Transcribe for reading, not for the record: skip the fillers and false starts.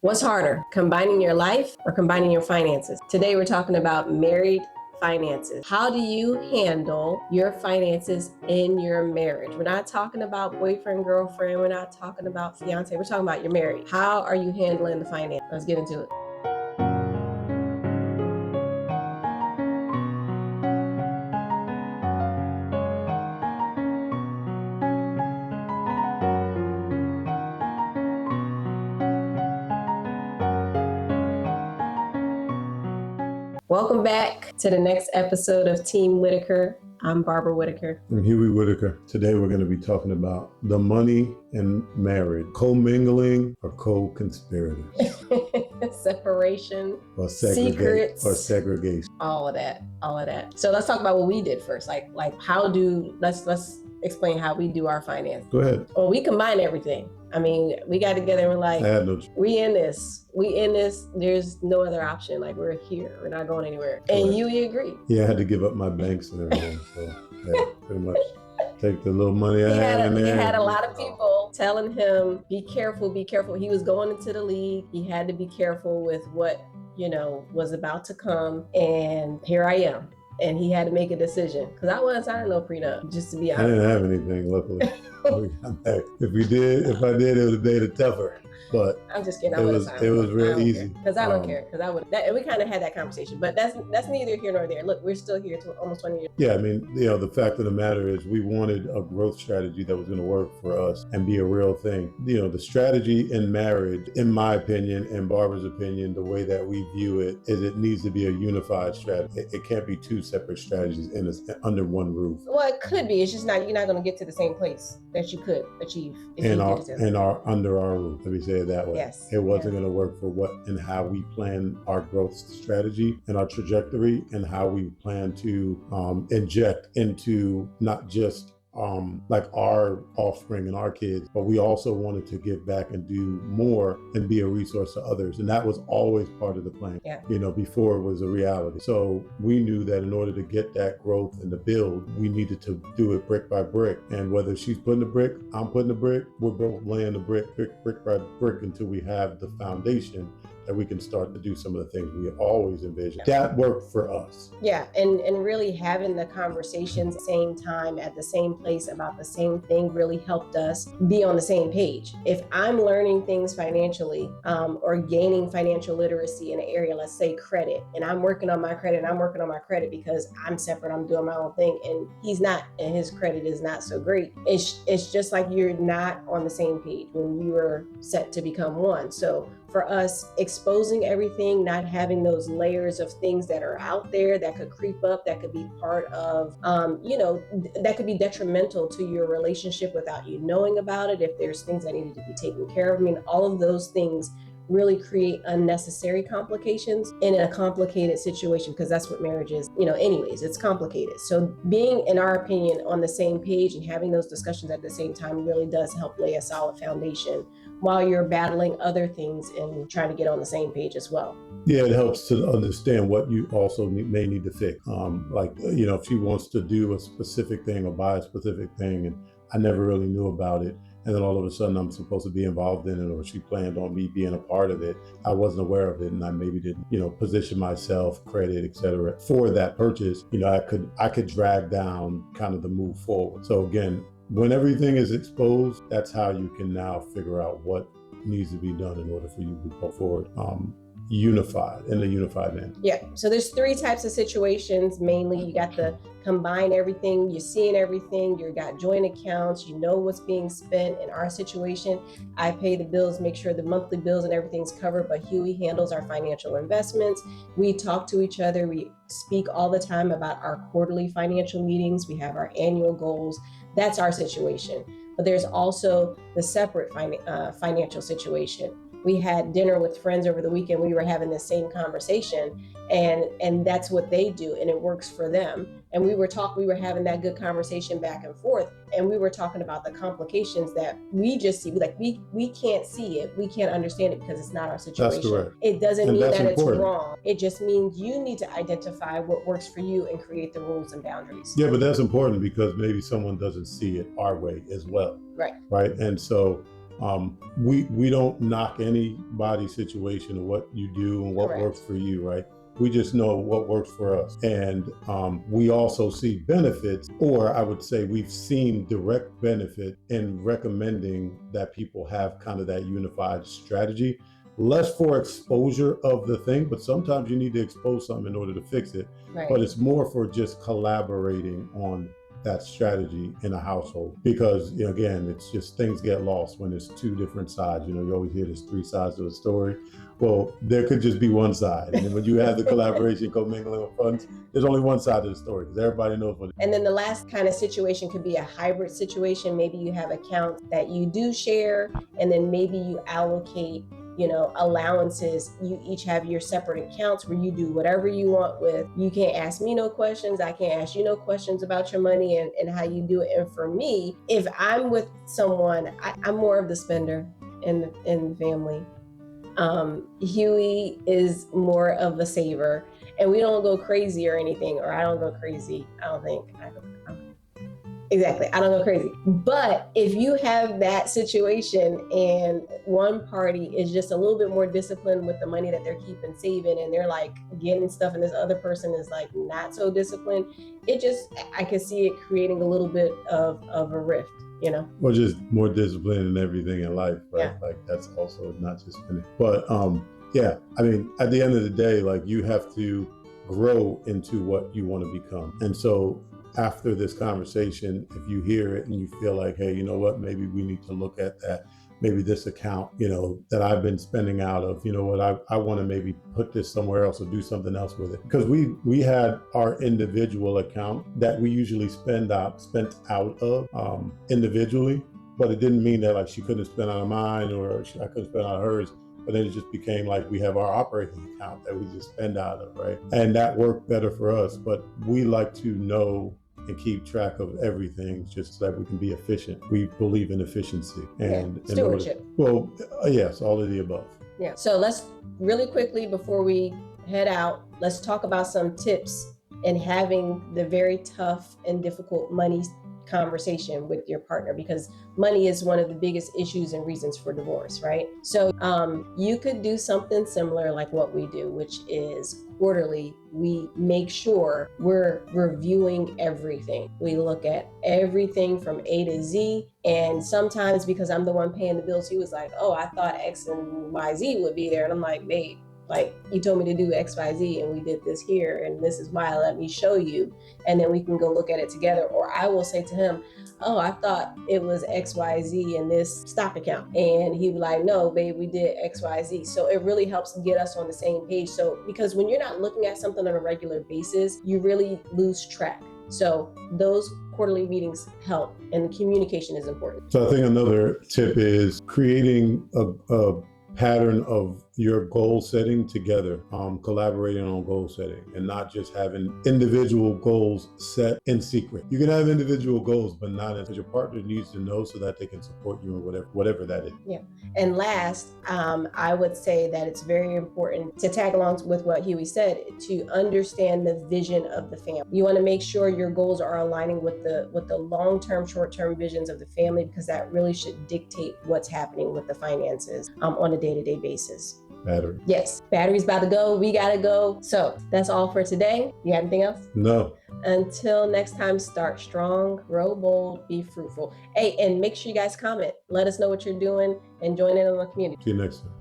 What's harder, combining your life or combining your finances? Today we're talking about married finances. How do you handle your finances in your marriage? We're not talking about boyfriend, girlfriend. We're not talking about fiance. We're talking about your marriage. How are you handling the finance? Let's get into it. Welcome back to the next episode of Team Whitaker. I'm Barbara Whitaker. I'm Huey Whitaker. Today we're going to be talking about the money and marriage, co-mingling or co-conspirators. Separation, or secrets, or segregation. All of that. So let's talk about what we did first. Let's explain how we do our finance. Go ahead. Well, we combine everything. I mean, we got together and we're like, we in this. There's no other option. Like, we're here. We're not going anywhere. And you agree. Yeah, I had to give up my banks and everything. So yeah, pretty much take the little money I had in there. He had a lot of people telling him, be careful, be careful. He was going into the league. He had to be careful with what, was about to come. And here I am. And he had to make a decision because I wasn't signing no prenup, just to be honest. I didn't have anything, luckily. If I did, it would have made it tougher. But I'm just kidding. It was real easy. Because I don't care. Because I would. We kind of had that conversation, but that's neither here nor there. Look, we're still here to almost 20 years. Yeah, I mean, the fact of the matter is, we wanted a growth strategy that was going to work for us and be a real thing. The strategy in marriage, in my opinion, and Barbara's opinion, the way that we view it is it needs to be a unified strategy. It can't be two separate strategies under one roof. Well, it could be. It's just you're not going to get to the same place that you could achieve under our roof. Let me say it that way. Yes. It wasn't going to work for what and how we plan our growth strategy and our trajectory and how we plan to inject into not just like our offspring and our kids, but we also wanted to give back and do more and be a resource to others. And that was always part of the plan, before it was a reality. So we knew that in order to get that growth and to build, we needed to do it brick by brick. And whether she's putting a brick, I'm putting a brick, we're both laying the brick by brick until we have the foundation that we can start to do some of the things we always envisioned. That worked for us. Yeah, and really having the conversations at the same time, at the same place about the same thing really helped us be on the same page. If I'm learning things financially or gaining financial literacy in an area, let's say credit, and I'm working on my credit because I'm separate, I'm doing my own thing, and he's not, and his credit is not so great. It's just like you're not on the same page when we were set to become one. So for us, exposing everything, not having those layers of things that are out there that could creep up, that could be part of, that could be detrimental to your relationship without you knowing about it. If there's things that needed to be taken care of, all of those things really create unnecessary complications in a complicated situation, because that's what marriage is. Anyways, it's complicated. So being, in our opinion, on the same page and having those discussions at the same time really does help lay a solid foundation while you're battling other things and trying to get on the same page as well. Yeah, it helps to understand what you also may need to fix. If she wants to do a specific thing or buy a specific thing, and I never really knew about it, and then all of a sudden I'm supposed to be involved in it, or she planned on me being a part of it. I wasn't aware of it, and I maybe didn't, position myself, credit, etc. for that purchase. I could drag down kind of the move forward. So again, when everything is exposed, that's how you can now figure out what needs to be done in order for you to go forward. Unified manner. Yeah. So there's three types of situations. Mainly, you got the combine everything, you're seeing everything, you got joint accounts, you know what's being spent. In our situation, I pay the bills, make sure the monthly bills and everything's covered, but Huey handles our financial investments. We talk to each other. We speak all the time about our quarterly financial meetings. We have our annual goals. That's our situation. But there's also the separate financial situation. We had dinner with friends over the weekend. We were having the same conversation, and that's what they do, and it works for them. And we were having that good conversation back and forth, and we were talking about the complications that we just see. Like we can't see it, we can't understand it because it's not our situation. That's correct. It doesn't mean that important. It's wrong. It just means you need to identify what works for you and create the rules and boundaries. Yeah, but that's important because maybe someone doesn't see it our way as well. Right. And so We don't knock anybody's situation or what you do and what Correct. works for you, right? We just know what works for us. And we also see benefits, or I would say we've seen direct benefit in recommending that people have kind of that unified strategy. Less for exposure of the thing, but sometimes you need to expose something in order to fix it. Right. But it's more for just collaborating on that strategy in a household, because again, it's just things get lost when there's two different sides. You always hear there's three sides to a story. Well, there could just be one side, and then when you have the collaboration, commingling of funds, there's only one side of the story because everybody knows what. And then the last kind of situation could be a hybrid situation. Maybe you have accounts that you do share, and then maybe you allocate allowances. You each have your separate accounts where you do whatever you want with. You can't ask me no questions. I can't ask you no questions about your money and how you do it. And for me, if I'm with someone, I'm more of the spender in the family. Huey is more of a saver, and we don't go crazy or anything, or I don't go crazy. I don't think. Exactly. I don't go crazy. But if you have that situation and one party is just a little bit more disciplined with the money that they're keeping saving, and they're like getting stuff, and this other person is like not so disciplined, I can see it creating a little bit of a rift, Or just more discipline in everything in life, right? Yeah. Like that's also not just spending. But yeah, I mean, at the end of the day, like you have to grow into what you want to become. And so after this conversation, if you hear it and you feel like, hey, you know what, maybe we need to look at that. Maybe this account, that I've been spending out of, I want to maybe put this somewhere else or do something else with it. Because we had our individual account that we usually spent out of individually, but it didn't mean that like she couldn't spend out of mine or I couldn't spend out of hers. But then it just became like we have our operating account that we just spend out of, right? And that worked better for us. But we like to know and keep track of everything just so that we can be efficient. We believe in efficiency and stewardship. Yes, all of the above. Yeah. So let's really quickly, before we head out, let's talk about some tips in having the very tough and difficult money conversation with your partner, because money is one of the biggest issues and reasons for divorce, right? So you could do something similar like what we do, which is quarterly, we make sure we're reviewing everything. We look at everything from A to Z. And sometimes because I'm the one paying the bills, he was like, oh, I thought X and Y, Z would be there. And I'm like, babe, like you told me to do X, Y, Z, and we did this here, and this is why. Let me show you, and then we can go look at it together. Or I will say to him, oh, I thought it was X, Y, Z in this stock account, and he was like, no, babe, we did X, Y, Z. So it really helps get us on the same page. So because when you're not looking at something on a regular basis, you really lose track. So those quarterly meetings help, and communication is important. So I think another tip is creating a pattern of your goal setting together, collaborating on goal setting, and not just having individual goals set in secret. You can have individual goals, but not as your partner needs to know so that they can support you in whatever that is. Yeah. And last, I would say that it's very important to tag along with what Huey said, to understand the vision of the family. You want to make sure your goals are aligning with the long-term, short-term visions of the family, because that really should dictate what's happening with the finances on a day-to-day basis. Battery. Yes, battery's about to go. We gotta go. So that's all for today. You got anything else? No. Until next time, start strong, grow bold, be fruitful. Hey, and make sure you guys comment. Let us know what you're doing and join in on the community. See you next time.